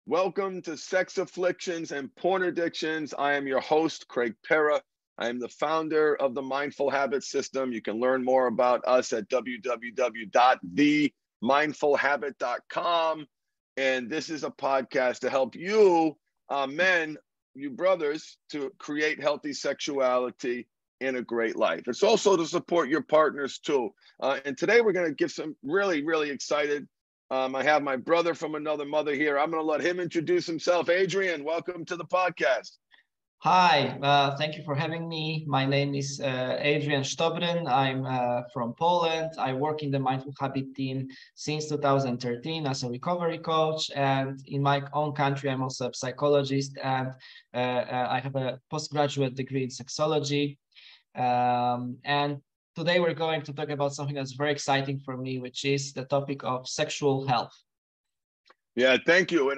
Welcome to Sex Afflictions and Porn Addictions. I am your host, Craig Pera. I am the founder of the Mindful Habits System. You can learn more about us at www.themindfulhabit.com. And this is a podcast to help you, men, you brothers, to create healthy sexuality in a great life. It's also to support your partners too. And today we're going to give some really excited. I have my brother from another mother here. I'm going to let him introduce himself. Adrian, welcome to the podcast. Hi, thank you for having me. My name is Adrian Sztobryn. I'm from Poland. I work in the Mindful Habit team since 2013 as a recovery coach. And in my own country, I'm also a psychologist, and I have a postgraduate degree in sexology. And today we're going to talk about something that's very exciting for me, which is the topic of sexual health. Yeah, thank you.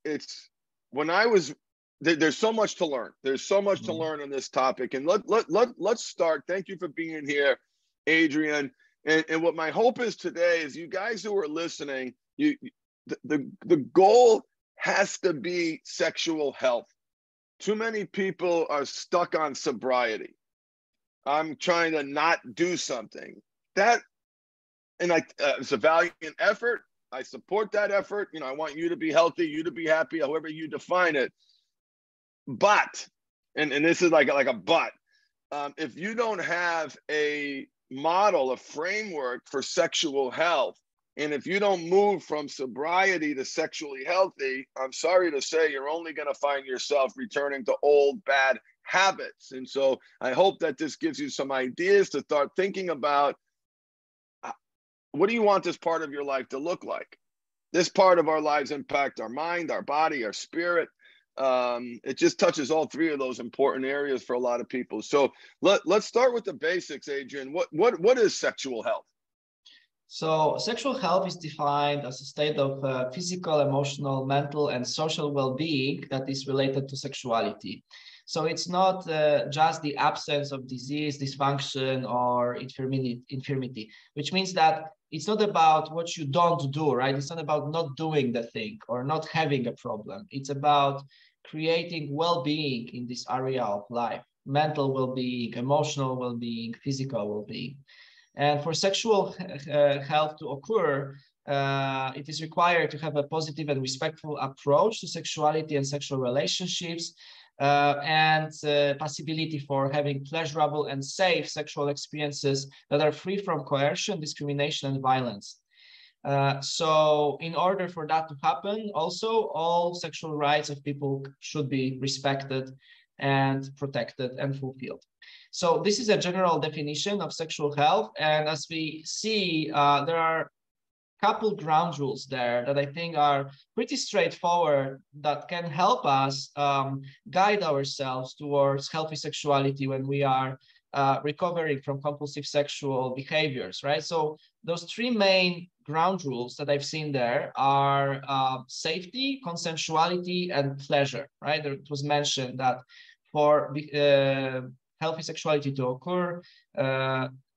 It's when I was there's so much to learn. There's so much to learn on this topic. And let's start. Thank you for being here, Adrian. And what my hope is today is you guys who are listening, the goal has to be sexual health. Too many people are stuck on sobriety. I'm trying to not do something. It's a valiant effort. I support that effort. I want you to be healthy, you to be happy, however you define it. But, and this is like a but, if you don't have a model, a framework for sexual health, and if you don't move from sobriety to sexually healthy, I'm sorry to say, you're only going to find yourself returning to old bad habits. And so I hope that this gives you some ideas to start thinking about, what do you want this part of your life to look like? This part of our lives impact our mind, our body, our spirit. It just touches all three of those important areas for a lot of people. So let's start with the basics, Adrian. What is sexual health? So sexual health is defined as a state of physical, emotional, mental, and social well-being that is related to sexuality. So it's not just the absence of disease, dysfunction, or infirmity, which means that it's not about what you don't do, right? It's not about not doing the thing or not having a problem. It's about creating well-being in this area of life, mental well-being, emotional well-being, physical well-being. And for sexual health to occur, it is required to have a positive and respectful approach to sexuality and sexual relationships, and possibility for having pleasurable and safe sexual experiences that are free from coercion, discrimination, and violence. So in order for that to happen, also, all sexual rights of people should be respected and protected and fulfilled. So this is a general definition of sexual health. And as we see, there are a couple ground rules there that I think are pretty straightforward that can help us guide ourselves towards healthy sexuality when we are recovering from compulsive sexual behaviors, right? So those three main ground rules that I've seen there are safety, consensuality, and pleasure, right? It was mentioned that for healthy sexuality to occur,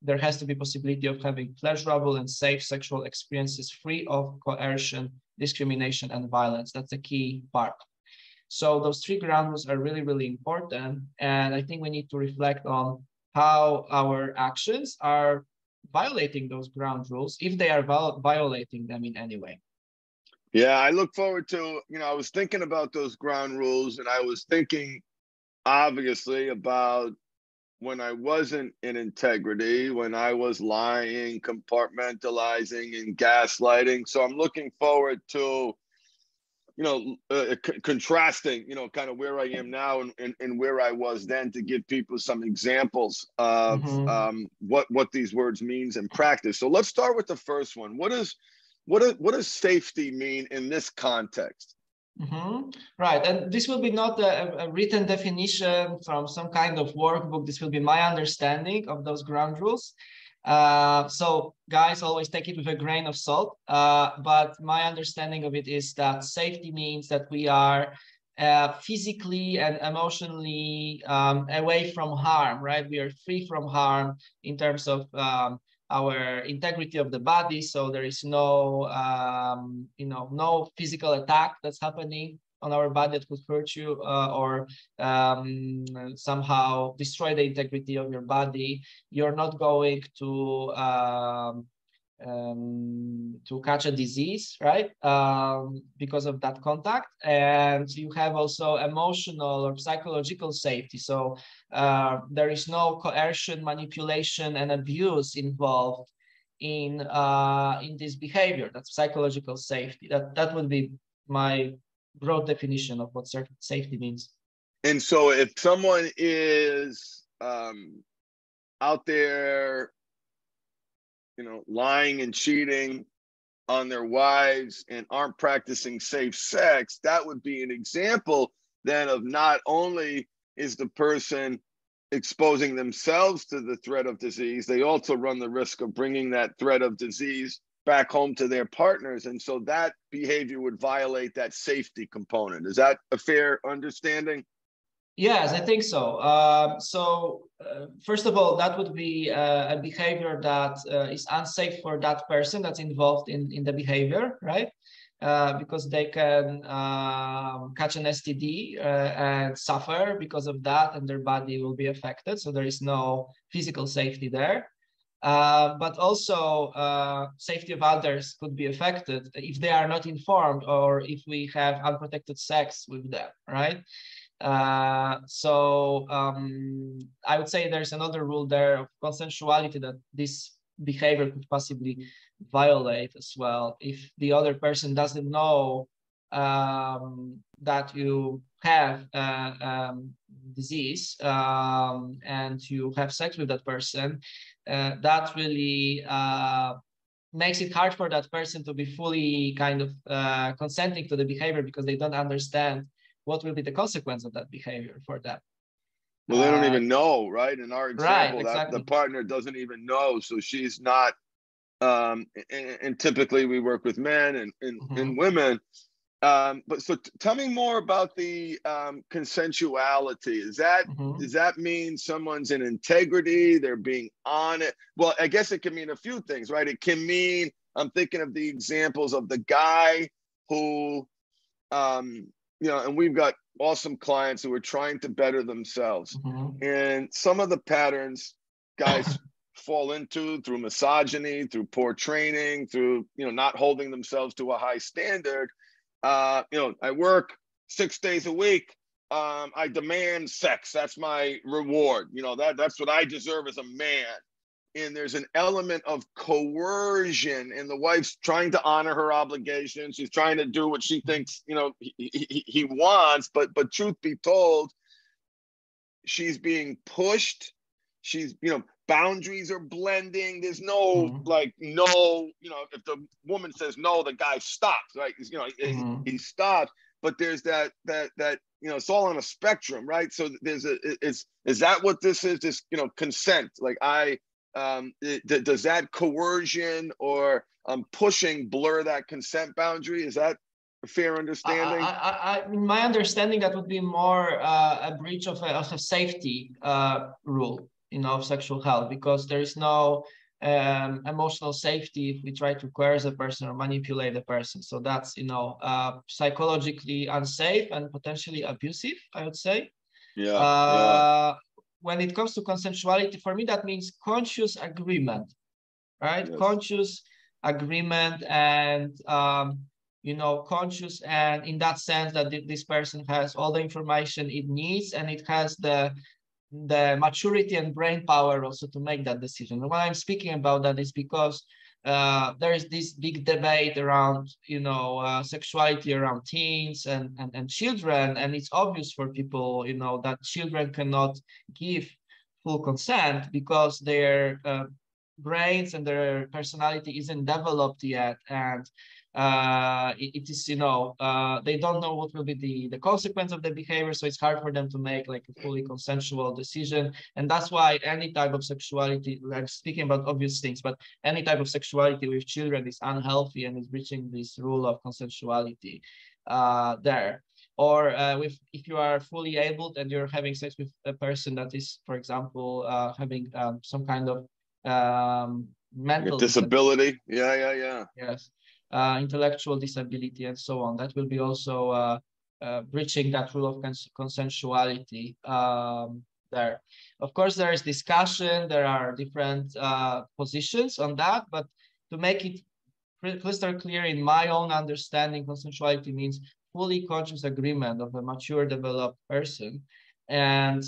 there has to be possibility of having pleasurable and safe sexual experiences free of coercion, discrimination, and violence. That's a key part. So those three ground rules are really important. And I think we need to reflect on how our actions are violating those ground rules, if they are violating them in any way. Yeah, I look forward to, I was thinking about those ground rules, and I was thinking, obviously, about when I wasn't in integrity, when I was lying, compartmentalizing, and gaslighting. So I'm looking forward to, contrasting, kind of where I am now and where I was then, to give people some examples of what these words means in practice. So let's start with the first one. What does safety mean in this context? Right, and this will be not a written definition from some kind of workbook. This will be my understanding of those ground rules. So guys, always take it with a grain of salt. But my understanding of it is that safety means that we are physically and emotionally away from harm, right? We are free from harm in terms of our integrity of the body. So there is no, no physical attack that's happening on our body that could hurt you or somehow destroy the integrity of your body. You're not going to catch a disease, right? Because of that contact. And you have also emotional or psychological safety. So there is no coercion, manipulation, and abuse involved in this behavior. That's psychological safety. That would be my broad definition of what safety means. And so if someone is out there, lying and cheating on their wives and aren't practicing safe sex, that would be an example then of not only is the person exposing themselves to the threat of disease, they also run the risk of bringing that threat of disease back home to their partners. And so that behavior would violate that safety component. Is that a fair understanding? Yes, I think so. First of all, that would be a behavior that is unsafe for that person that's involved in the behavior, right? Because they can catch an STD and suffer because of that, and their body will be affected. So there is no physical safety there. But also safety of others could be affected if they are not informed or if we have unprotected sex with them, right? I would say there's another rule there of consensuality that this behavior could possibly violate as well. If the other person doesn't know that you have disease and you have sex with that person, that really makes it hard for that person to be fully kind of consenting to the behavior because they don't understand what will be the consequence of that behavior for them. Well, they don't even know, right? In our example, right, exactly. the partner doesn't even know. So she's not, and typically we work with men and women. But so tell me more about the consensuality. Does that mean someone's in integrity? They're being honest? Well, I guess it can mean a few things, right? It can mean, I'm thinking of the examples of the guy who, and we've got awesome clients who are trying to better themselves. And some of the patterns guys fall into through misogyny, through poor training, through, not holding themselves to a high standard. I work 6 days a week. I demand sex. That's my reward. That's what I deserve as a man. And there's an element of coercion, and the wife's trying to honor her obligations. She's trying to do what she thinks, he wants. But truth be told, she's being pushed. She's, boundaries are blending. There's no, if the woman says no, the guy stops, right? He stops. But there's that, it's all on a spectrum, right? So is that what this is? This, consent, does that coercion or pushing blur that consent boundary? Is that a fair understanding? In my understanding, that would be more a breach of a safety rule, of sexual health, because there is no emotional safety if we try to coerce a person or manipulate a person. So that's, psychologically unsafe and potentially abusive, I would say. When it comes to consensuality, for me, that means conscious agreement, right? Yes. Conscious agreement and, conscious, and in that sense that this person has all the information it needs and it has the maturity and brain power also to make that decision. And when I'm speaking about that is because there is this big debate around, sexuality around teens and children, and it's obvious for people, that children cannot give full consent because their brains and their personality isn't developed yet, and it is, they don't know what will be the consequence of the behavior, so it's hard for them to make like a fully consensual decision. And that's why any type of sexuality, I'm speaking about obvious things, but any type of sexuality with children is unhealthy and is breaching this rule of consensuality there. Or if you are fully able and you're having sex with a person that is, for example, having some kind of mental disability. Yeah. Yes, intellectual disability and so on. That will be also breaching that rule of consensuality there. Of course, there is discussion. There are different positions on that, but to make it crystal clear, in my own understanding, consensuality means fully conscious agreement of a mature, developed person. And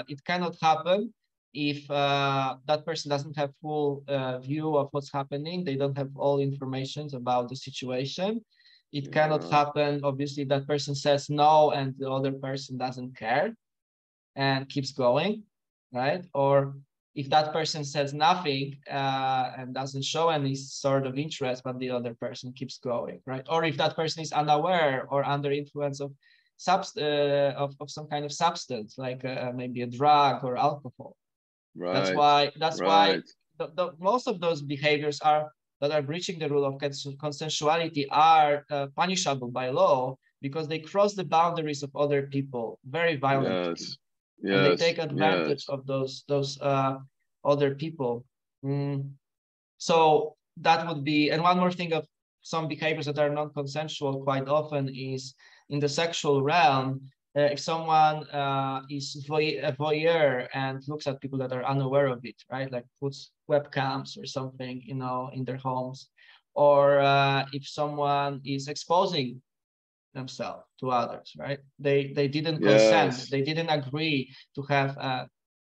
it cannot happen if that person doesn't have full view of what's happening. They don't have all information about the situation. It cannot happen, obviously, that person says no and the other person doesn't care and keeps going, right? Or if that person says nothing and doesn't show any sort of interest, but the other person keeps going, right? Or if that person is unaware or under influence of some kind of substance, like maybe a drug or alcohol. Right. That's why most of those behaviors that are breaching the rule of consensuality are punishable by law because they cross the boundaries of other people very violently. Yes. And they take advantage of those other people. So that would be, and one more thing of some behaviors that are non-consensual quite often is in the sexual realm. If someone is a voyeur and looks at people that are unaware of it, right? Like puts webcams or something, in their homes, or if someone is exposing themselves to others, right? They didn't consent. They didn't agree to have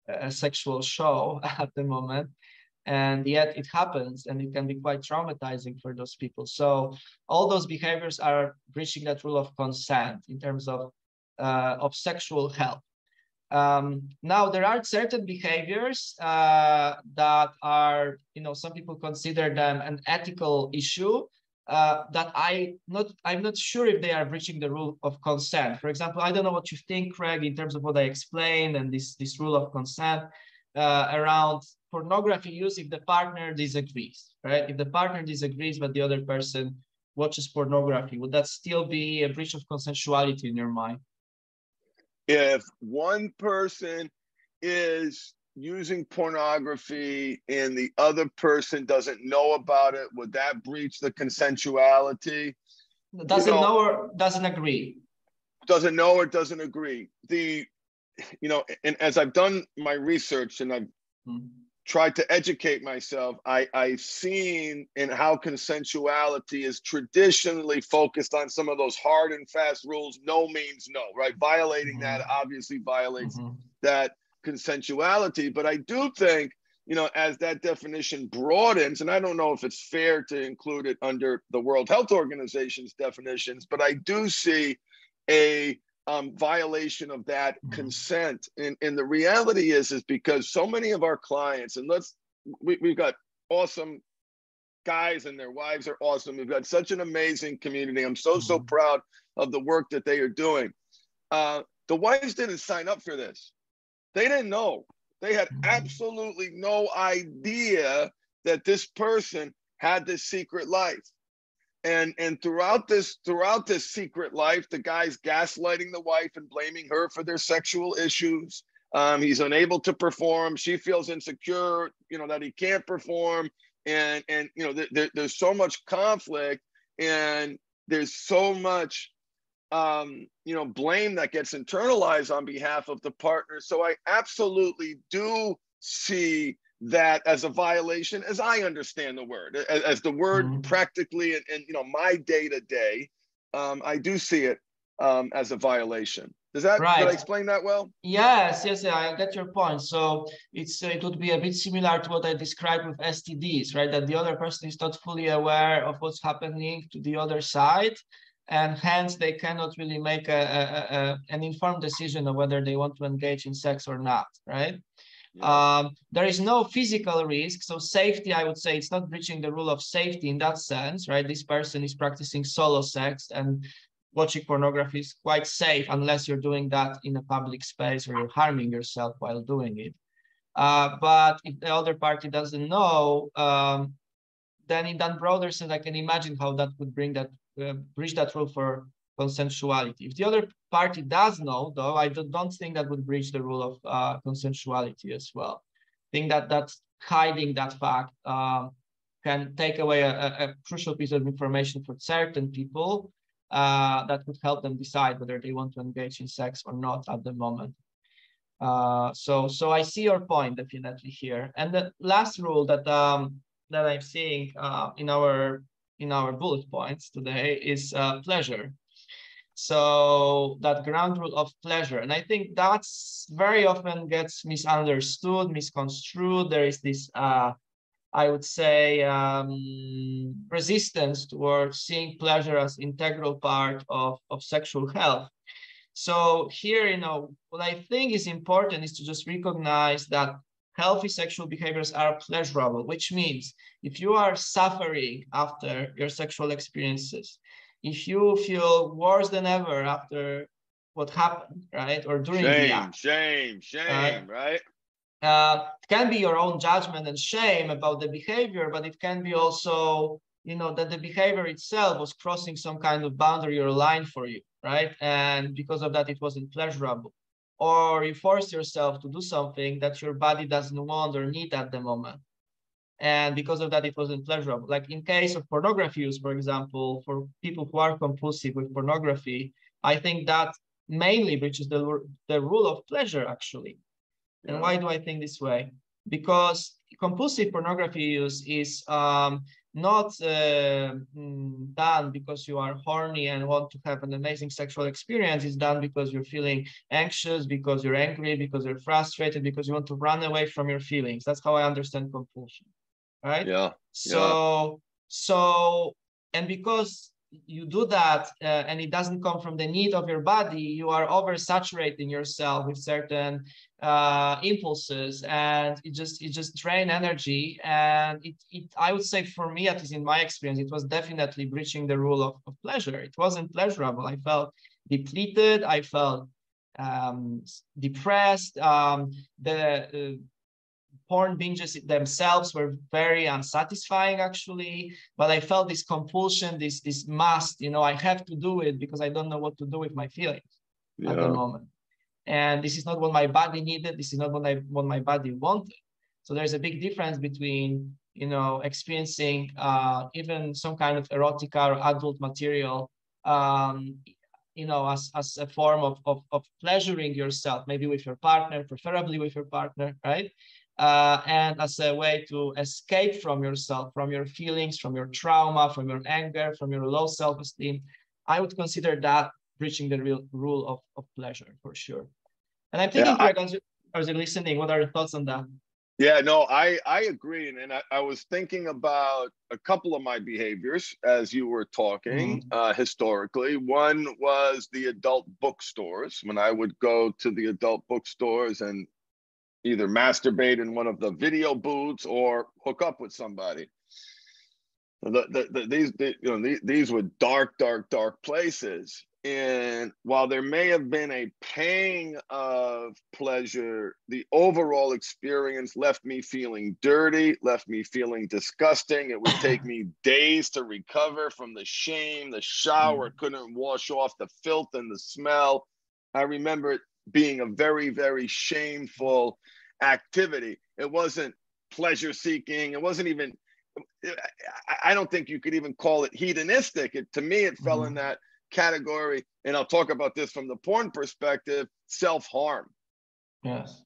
a sexual show at the moment, and yet it happens, and it can be quite traumatizing for those people. So all those behaviors are breaching that rule of consent in terms of sexual health. Now, there are certain behaviors that are, some people consider them an ethical issue that I'm not sure if they are breaching the rule of consent. For example, I don't know what you think, Craig, in terms of what I explained and this rule of consent around pornography use if the partner disagrees, right? If the partner disagrees, but the other person watches pornography, would that still be a breach of consensuality in your mind? If one person is using pornography and the other person doesn't know about it, would that breach the consensuality? Doesn't know or doesn't agree? Doesn't know or doesn't agree. And as I've done my research and I've tried to educate myself, I've seen in how consensuality is traditionally focused on some of those hard and fast rules. No means no, right? Violating that obviously violates that consensuality. But I do think, as that definition broadens, and I don't know if it's fair to include it under the World Health Organization's definitions, but I do see a violation of that consent. And the reality is because so many of our clients, and we've got awesome guys and their wives are awesome. We've got such an amazing community. I'm so proud of the work that they are doing. The wives didn't sign up for this. They didn't know. They had absolutely no idea that this person had this secret life. And throughout this secret life, the guy's gaslighting the wife and blaming her for their sexual issues. He's unable to perform. She feels insecure, that he can't perform. And there's so much conflict, and there's so much blame that gets internalized on behalf of the partner. So I absolutely do see that as a violation, as I understand the word, as the word practically, and my day-to-day, I do see it as a violation. Did I explain that well? Yes, I get your point. So it would be a bit similar to what I described with STDs, right? That the other person is not fully aware of what's happening to the other side, and hence they cannot really make an informed decision of whether they want to engage in sex or not, right? There is no physical risk, so safety, I would say, it's not breaching the rule of safety in that sense, right? This person is practicing solo sex, and watching pornography is quite safe unless you're doing that in a public space or you're harming yourself while doing it. But if the other party doesn't know, then in that broader sense, I can imagine how that would breach that rule for consensuality. If the other party does know, though, I don't think that would breach the rule of consensuality as well. I think that hiding that fact can take away a crucial piece of information for certain people that could help them decide whether they want to engage in sex or not at the moment. So I see your point definitely here. And the last rule that I'm seeing in our bullet points today is pleasure. So that ground rule of pleasure, and I think that's very often gets misunderstood, misconstrued. There is this I would say resistance towards seeing pleasure as integral part of sexual health. So here, what I think is important is to just recognize that healthy sexual behaviors are pleasurable, which means if you are suffering after your sexual experiences, if you feel worse than ever after what happened, right, or during the act, shame, right? It can be your own judgment and shame about the behavior, but it can be also, that the behavior itself was crossing some kind of boundary or line for you, right? And because of that, it wasn't pleasurable. Or you force yourself to do something that your body doesn't want or need at the moment. And because of that, it wasn't pleasurable. Like in case of pornography use, for example, for people who are compulsive with pornography, I think that mainly breaches the rule of pleasure, actually. Yeah. And why do I think this way? Because compulsive pornography use is not done because you are horny and want to have an amazing sexual experience. It's done because you're feeling anxious, because you're angry, because you're frustrated, because you want to run away from your feelings. That's how I understand compulsion, right? Yeah. So, and because you do that and it doesn't come from the need of your body, you are oversaturating yourself with certain impulses, and it just drain energy. And it I would say, for me, at least in my experience, it was definitely breaching the rule of pleasure. It wasn't pleasurable. I felt depleted. I felt depressed. The porn binges themselves were very unsatisfying, actually, but I felt this compulsion, this must, I have to do it because I don't know what to do with my feelings at the moment. And this is not what my body needed. This is not what my body wanted. So there's a big difference between, experiencing even some kind of erotica or adult material, as a form of pleasuring yourself, maybe with your partner, preferably with your partner, right? And as a way to escape from yourself, from your feelings, from your trauma, from your anger, from your low self-esteem. I would consider that breaching the real rule of pleasure, for sure. And I'm thinking, Greg, as you're listening, what are your thoughts on that? Yeah, no, I agree. And I was thinking about a couple of my behaviors as you were talking historically. One was the adult bookstores. When I would go to the adult bookstores and either masturbate in one of the video booths or hook up with somebody. These were dark places. And while there may have been a pang of pleasure, the overall experience left me feeling dirty, left me feeling disgusting. It would take me days to recover from the shame. The shower couldn't wash off the filth and the smell. I remember it being a very, very shameful activity. It wasn't pleasure seeking. It wasn't even, I don't think you could even call it hedonistic. To me, it fell in that category. And I'll talk about this from the porn perspective, self-harm. Yes.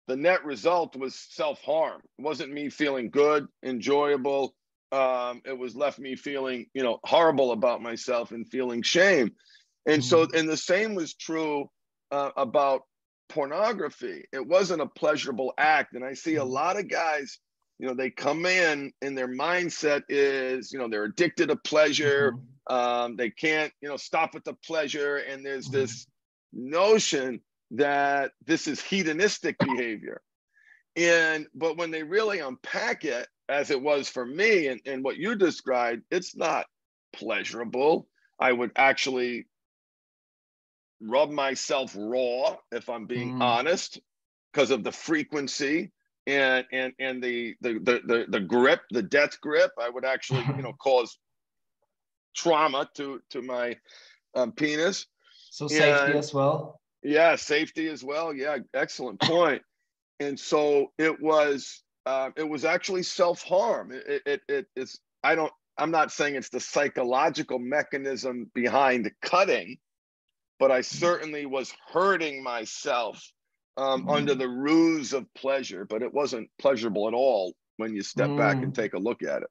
The net result was self-harm. It wasn't me feeling good, enjoyable. It was left me feeling, horrible about myself and feeling shame. And so, and the same was true about pornography. It wasn't a pleasurable act. And I see a lot of guys, they come in and their mindset is, they're addicted to pleasure. They can't, stop at the pleasure. And there's this notion that this is hedonistic behavior. But when they really unpack it, as it was for me and what you described, it's not pleasurable. I would actually rub myself raw, if I'm being honest, because of the frequency and the grip, the death grip. I would actually, cause trauma to my penis. So safety as well. Yeah, safety as well. Yeah, excellent point. And so it was it was actually self-harm. It's, I'm not saying it's the psychological mechanism behind cutting, but I certainly was hurting myself under the ruse of pleasure, but it wasn't pleasurable at all when you step back and take a look at it.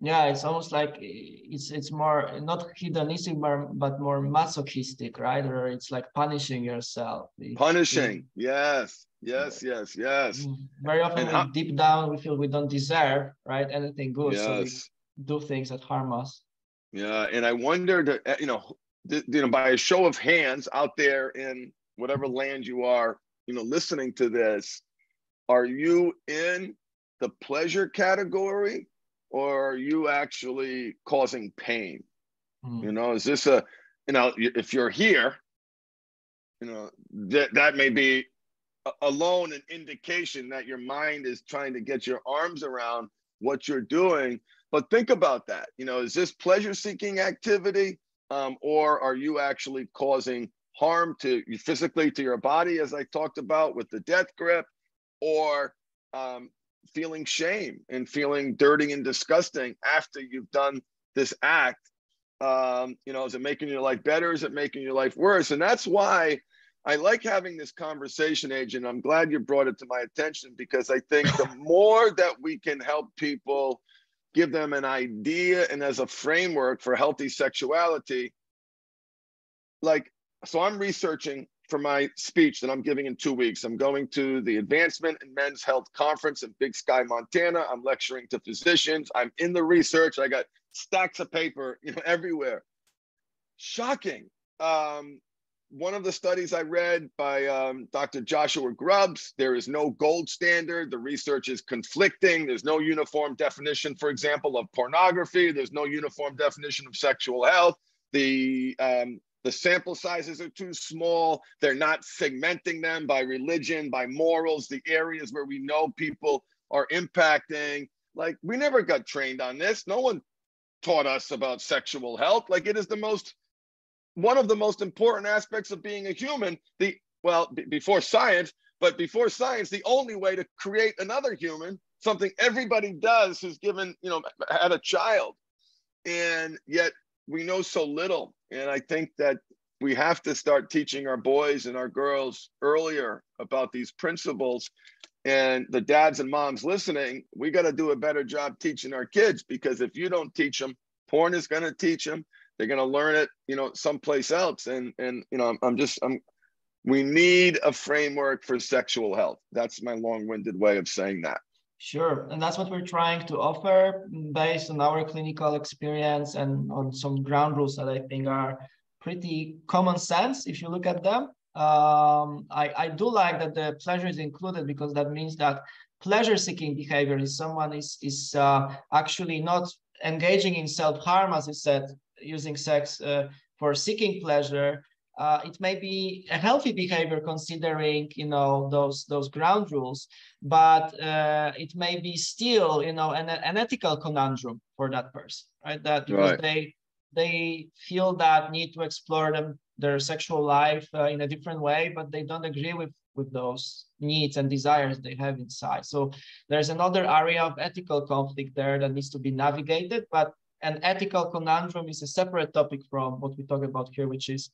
Yeah, it's almost like it's more not hedonistic, but more masochistic, right? Or it's like punishing yourself. Punishing, yes. Very often, deep down, we feel we don't deserve, right, anything good, so we do things that harm us. Yeah, and I wondered, by a show of hands out there in whatever land you are, listening to this, are you in the pleasure category, or are you actually causing pain? Is this if you're here, that may be alone an indication that your mind is trying to get your arms around what you're doing. But think about that. Is this pleasure-seeking activity, or are you actually causing harm to you physically, to your body, as I talked about with the death grip, or feeling shame and feeling dirty and disgusting after you've done this act? Is it making your life better? Is it making your life worse? And that's why I like having this conversation, Adrian. I'm glad you brought it to my attention, because I think the more that we can help people, give them an idea and as a framework for healthy sexuality. So I'm researching for my speech that I'm giving in 2 weeks. I'm going to the Advancement in Men's Health Conference in Big Sky, Montana. I'm lecturing to physicians. I'm in the research. I got stacks of paper, everywhere. Shocking. One of the studies I read by Dr. Joshua Grubbs, there is no gold standard. The research is conflicting. There's no uniform definition, for example, of pornography. There's no uniform definition of sexual health. The sample sizes are too small. They're not segmenting them by religion, by morals, the areas where we know people are impacting. We never got trained on this. No one taught us about sexual health. It is one of the most important aspects of being a human. Before science, the only way to create another human, something everybody does who's had a child. And yet we know so little. And I think that we have to start teaching our boys and our girls earlier about these principles. And the dads and moms listening, we got to do a better job teaching our kids, because if you don't teach them, porn is going to teach them. They're going to learn it, someplace else. And we need a framework for sexual health. That's my long-winded way of saying that. Sure. And that's what we're trying to offer based on our clinical experience and on some ground rules that I think are pretty common sense if you look at them. I do like that the pleasure is included, because that means that pleasure-seeking behavior is someone is actually not engaging in self-harm, as you said, using sex for seeking pleasure. It may be a healthy behavior considering, those ground rules, but it may be still, an ethical conundrum for that person, right? That because they feel that need to explore their sexual life in a different way, but they don't agree with those needs and desires they have inside. So there's another area of ethical conflict there that needs to be navigated, but an ethical conundrum is a separate topic from what we talk about here, which is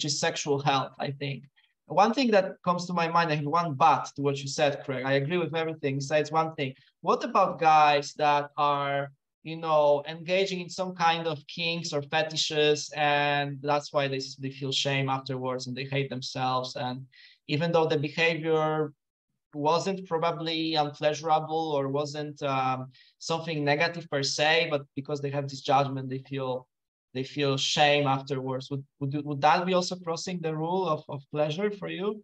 sexual health, I think. One thing that comes to my mind, I have one but to what you said, Craig. I agree with everything besides one thing. What about guys that are, engaging in some kind of kinks or fetishes, and that's why they feel shame afterwards and they hate themselves? And even though the behavior wasn't probably unpleasurable or wasn't something negative per se, but because they have this judgment, they feel shame afterwards. Would that be also crossing the rule of pleasure for you?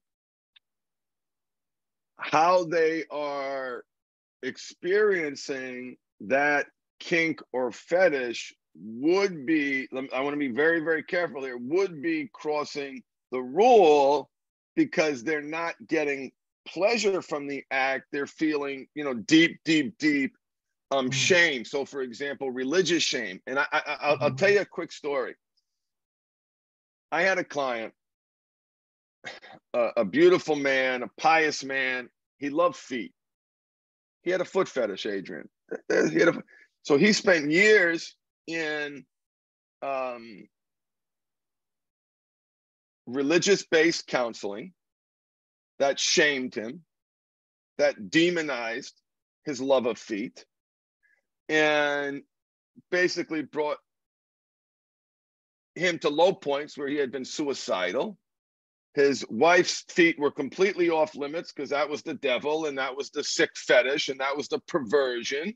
How they are experiencing that kink or fetish would be, I want to be very, very careful here, would be crossing the rule, because they're not getting pleasure from the act. They're feeling, deep shame. So, for example, religious shame. And I'll tell you a quick story. I had a client, a beautiful man, a pious man. He loved feet. He had a foot fetish, Adrian. So he spent years in religious-based counseling that shamed him, that demonized his love of feet, and basically brought him to low points where he had been suicidal. His wife's feet were completely off limits because that was the devil, and that was the sick fetish, and that was the perversion.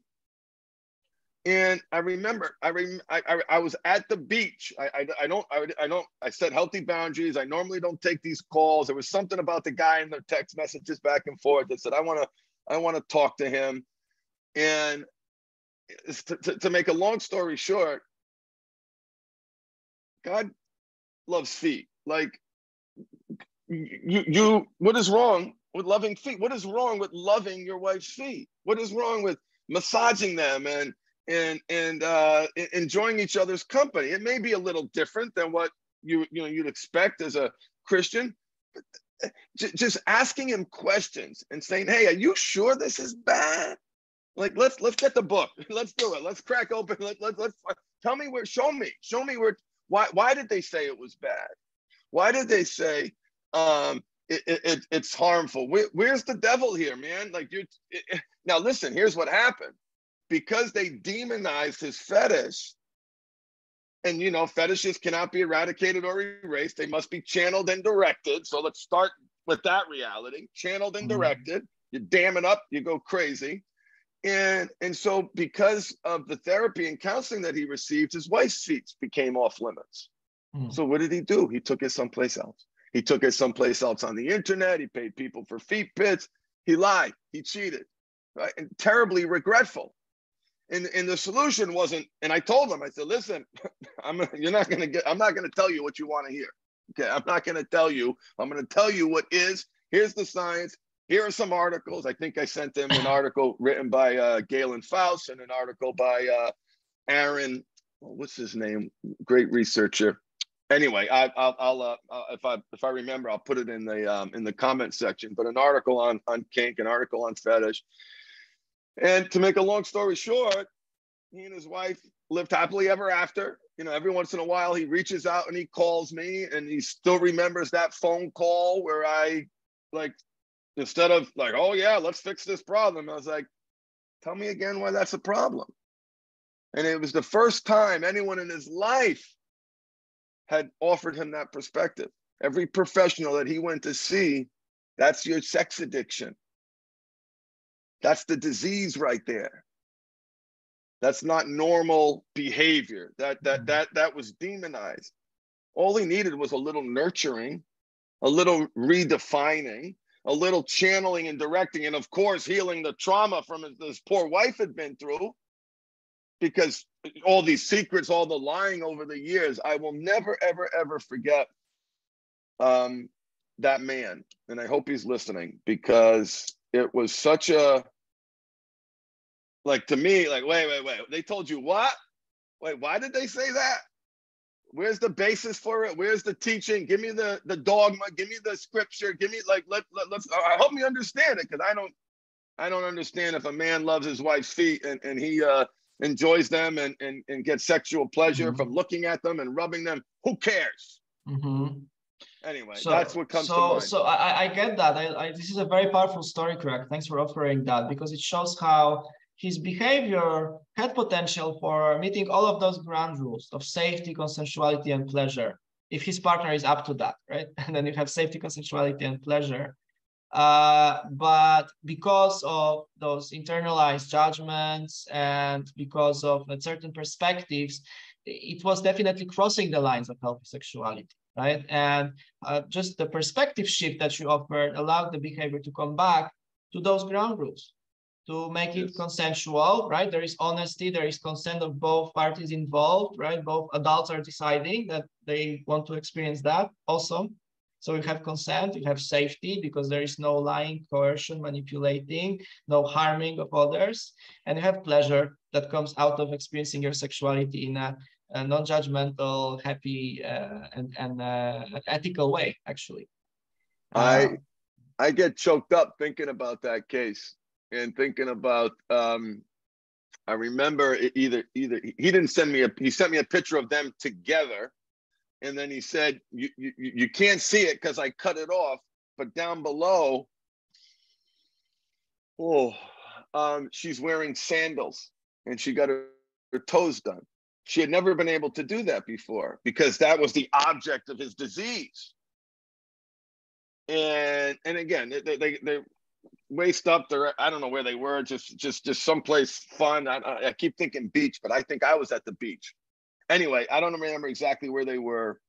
And I remember, I was at the beach. I set healthy boundaries. I normally don't take these calls. There was something about the guy in the text messages back and forth that said, I want to talk to him. And to make a long story short, God loves feet. Like, what is wrong with loving feet? What is wrong with loving your wife's feet? What is wrong with massaging them and enjoying each other's company? It may be a little different than what you'd expect as a Christian, but just asking him questions and saying, "Hey, are you sure this is bad? Like, let's get the book. Let's do it. Let's crack open. Let's tell me where. Show me where. Why did they say it was bad? Why did they say it's harmful? Where's the devil here, man? Like, now listen. Here's what happened. Because they demonized his fetish, and fetishes cannot be eradicated or erased. They must be channeled and directed. So let's start with that reality. Channeled and directed. You dam it up, you go crazy. And so because of the therapy and counseling that he received, his wife's feet became off limits. So what did he do? He took it someplace else. He took it someplace else on the internet. He paid people for feet pits. He lied. He cheated. Right? And terribly regretful. And the solution wasn't, and I told him, I said, listen, I'm not going to tell you what you want to hear. Okay. I'm not going to tell you. I'm going to tell you what is. Here's the science. Here are some articles. I think I sent them an article written by Galen Faust and an article by Aaron, what's his name? Great researcher. Anyway, I'll if I remember, I'll put it in the comment section. But an article on kink, an article on fetish. And to make a long story short, he and his wife lived happily ever after. Every once in a while he reaches out and he calls me, and he still remembers that phone call where I, like, instead of like, oh yeah, let's fix this problem, I was like, tell me again why that's a problem. And it was the first time anyone in his life had offered him that perspective. Every professional that he went to see, that's your sex addiction. That's the disease right there. That's not normal behavior. That was demonized. All he needed was a little nurturing, a little redefining, a little channeling and directing, and of course, healing the trauma from his poor wife had been through. Because all these secrets, all the lying over the years, I will never, ever, ever forget that man. And I hope he's listening, because it was such a, like, to me, like, wait, they told you what? Wait, why did they say that? Where's the basis for it? Where's the teaching? Give me the dogma. Give me the scripture. Give me, like, let's help me understand it, because I don't understand if a man loves his wife's feet and he enjoys them and gets sexual pleasure from looking at them and rubbing them. Who cares? Anyway, that's what comes to mind. So I get that. This is a very powerful story, Craig. Thanks for offering that, because it shows how his behavior had potential for meeting all of those ground rules of safety, consensuality, and pleasure, if his partner is up to that, right? And then you have safety, consensuality, and pleasure. But because of those internalized judgments and because of certain perspectives, it was definitely crossing the lines of healthy sexuality, right? And just the perspective shift that you offered allowed the behavior to come back to those ground rules, to make it consensual, right? There is honesty, there is consent of both parties involved, right? Both adults are deciding that they want to experience that also. So you have consent, you have safety, because there is no lying, coercion, manipulating, no harming of others. And you have pleasure that comes out of experiencing your sexuality in a non-judgmental, happy, and ethical way, actually. I get choked up thinking about that case. and thinking about, I remember either he didn't send me he sent me a picture of them together. And then he said, you can't see it because I cut it off, but down below, she's wearing sandals and she got her toes done. She had never been able to do that before because that was the object of his disease. And again, they waist up. I don't know where they were, just someplace fun. I keep thinking beach, but I think I was at the beach. Anyway, I don't remember exactly where they were.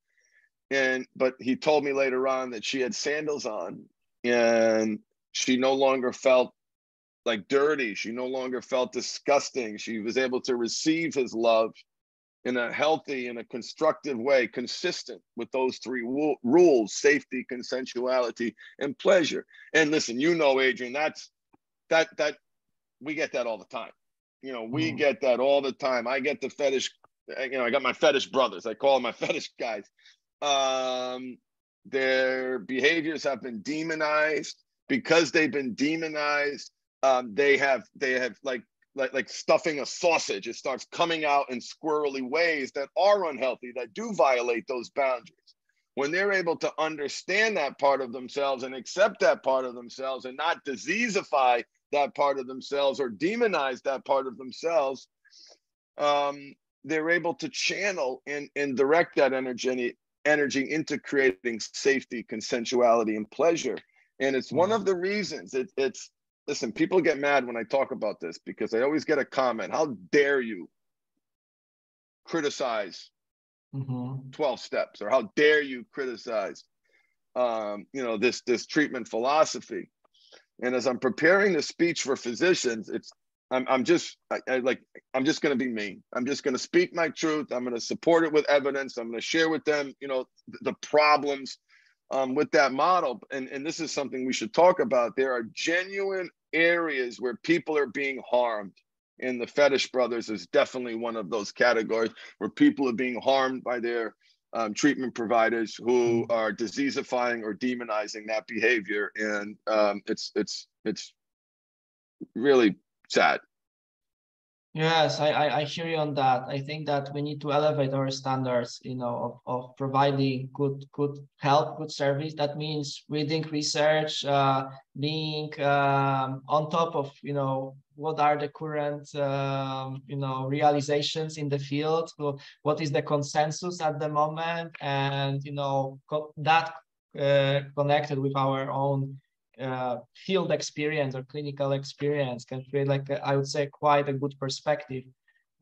But he told me later on that she had sandals on and she no longer felt like dirty. She no longer felt disgusting. She was able to receive his love in a healthy, in a constructive way, consistent with those three rules: safety, consensuality, and pleasure. And listen, Adrian, that we get that all the time. We get that all the time. I get the fetish, I got my fetish brothers. I call them my fetish guys. Their behaviors have been demonized. Because they've been demonized, they have like stuffing a sausage. It starts coming out in squirrely ways that are unhealthy, that do violate those boundaries. When they're able to understand that part of themselves and accept that part of themselves and not diseasify that part of themselves or demonize that part of themselves, they're able to channel and direct that energy into creating safety, consensuality, and pleasure. And it's one of the reasons listen, people get mad when I talk about this because I always get a comment: how dare you criticize 12 steps, or how dare you criticize this treatment philosophy. And as I'm preparing the speech for physicians, I'm just going to be me. I'm just going to speak my truth. I'm going to support it with evidence. I'm going to share with them the problems with that model. And this is something we should talk about. There are genuine areas where people are being harmed. And the fetish brothers is definitely one of those categories where people are being harmed by their treatment providers who are diseasifying or demonizing that behavior. And it's really sad. Yes, I hear you on that. I think that we need to elevate our standards, of providing good help, good service. That means reading research, being on top of, what are the current, realizations in the field. So what is the consensus at the moment, and that connected with our own field experience or clinical experience can create, I would say, quite a good perspective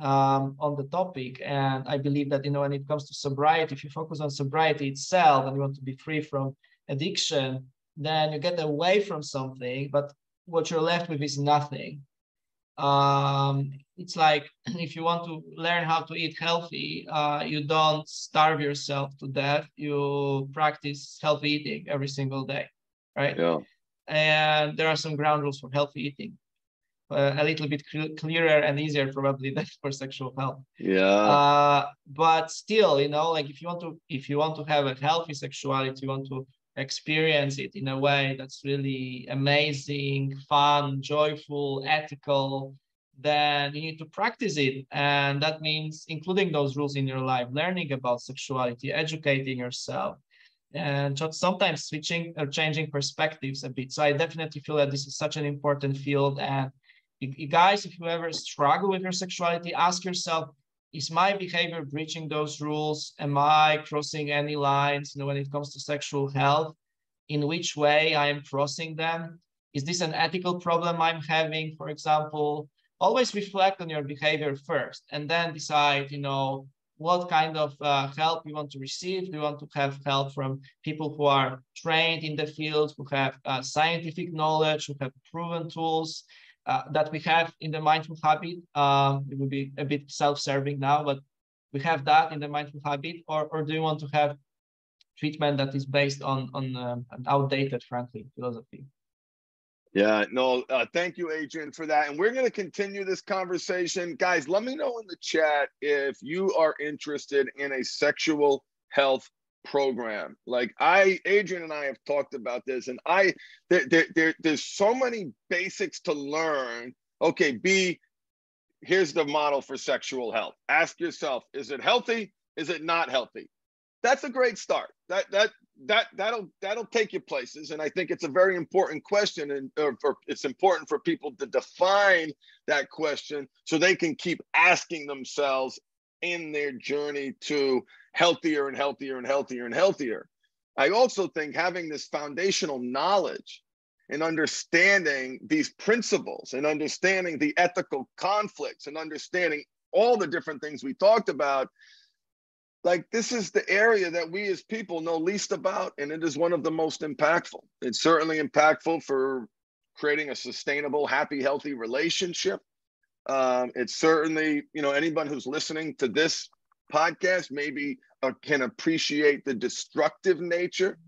on the topic. And I believe that, when it comes to sobriety, if you focus on sobriety itself and you want to be free from addiction, then you get away from something, but what you're left with is nothing. It's like if you want to learn how to eat healthy, you don't starve yourself to death. You practice healthy eating every single day, right? Yeah. And there are some ground rules for healthy eating, a little bit clearer and easier probably than for sexual health. Yeah. But still, if you want to have a healthy sexuality, you want to experience it in a way that's really amazing, fun, joyful, ethical, then you need to practice it. And that means including those rules in your life, learning about sexuality, educating yourself, and sometimes switching or changing perspectives a bit. So I definitely feel that this is such an important field. And you guys, if you ever struggle with your sexuality, ask yourself, is my behavior breaching those rules? Am I crossing any lines, when it comes to sexual health? In which way I am crossing them? Is this an ethical problem I'm having, for example? Always reflect on your behavior first and then decide, what kind of help you want to receive. Do you want to have help from people who are trained in the field, who have scientific knowledge, who have proven tools that we have in the Mindful Habit? It would be a bit self-serving now, but we have that in the Mindful Habit. Or do you want to have treatment that is based on an outdated, frankly, philosophy? Yeah, no, thank you, Adrian, for that. And we're going to continue this conversation. Guys, let me know in the chat if you are interested in a sexual health program. Like Adrian and I have talked about this, and there's so many basics to learn. Okay, here's the model for sexual health. Ask yourself, is it healthy? Is it not healthy? That's a great start. That'll take you places. And I think it's a very important question, and it's important for people to define that question so they can keep asking themselves in their journey to healthier and healthier and healthier and healthier. I also think having this foundational knowledge and understanding these principles and understanding the ethical conflicts and understanding all the different things we talked about, like, this is the area that we as people know least about, and it is one of the most impactful. It's certainly impactful for creating a sustainable, happy, healthy relationship. It's certainly, anyone who's listening to this podcast maybe can appreciate the destructive nature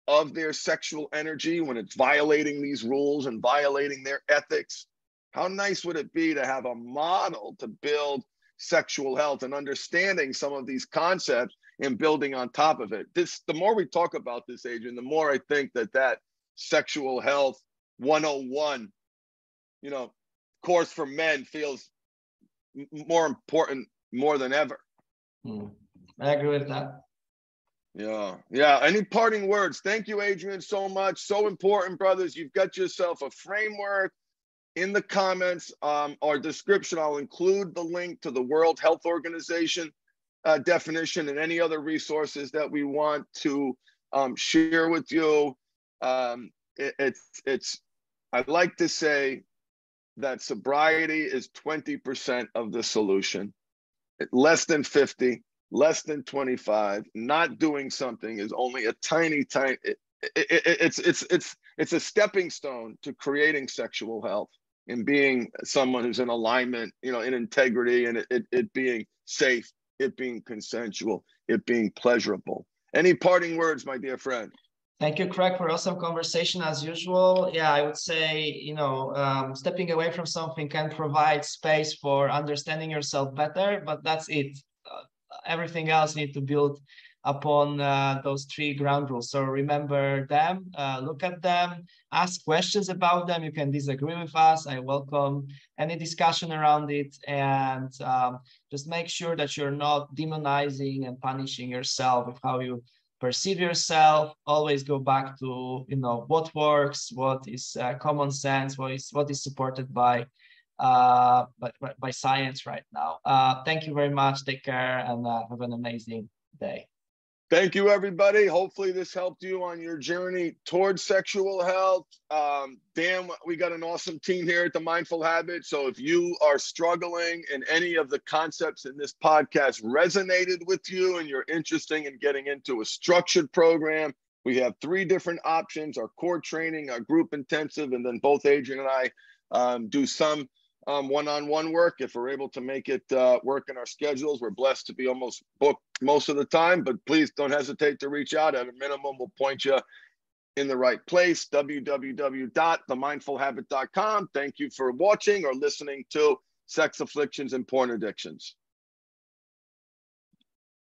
of their sexual energy when it's violating these rules and violating their ethics. How nice would it be to have a model to build sexual health and understanding some of these concepts and building on top of it? The more we talk about this, Adrian, the more I think that sexual health 101, course for men feels more important more than ever. I agree with that. Yeah. Any parting words? Thank you, Adrian, so much. So important, brothers. You've got yourself a framework. In the comments or description, I'll include the link to the World Health Organization definition and any other resources that we want to share with you. I'd like to say that sobriety is 20% of the solution. Less than 50, less than 25. Not doing something is only a tiny. It's a stepping stone to creating sexual health and being someone who's in alignment, in integrity, and it being safe, it being consensual, it being pleasurable. Any parting words, my dear friend? Thank you, Craig, for awesome conversation as usual. Yeah, I would say, stepping away from something can provide space for understanding yourself better, but that's it. Everything else you need to build upon those 3 ground rules. So remember them, look at them, ask questions about them. You can disagree with us. I welcome any discussion around it. And just make sure that you're not demonizing and punishing yourself with how you perceive yourself. Always go back to, what works, what is common sense, what is supported by science right now. Thank you very much. Take care and have an amazing day. Thank you, everybody. Hopefully this helped you on your journey towards sexual health. Dan, we got an awesome team here at the Mindful Habit. So if you are struggling and any of the concepts in this podcast resonated with you and you're interested in getting into a structured program, we have 3 different options: our core training, our group intensive, and then both Adrian and I do some one-on-one work if we're able to make it work in our schedules. We're blessed to be almost booked most of the time, but please don't hesitate to reach out. At a minimum, we'll point you in the right place. www.themindfulhabit.com. Thank you for watching or listening to Sex Afflictions and Porn Addictions.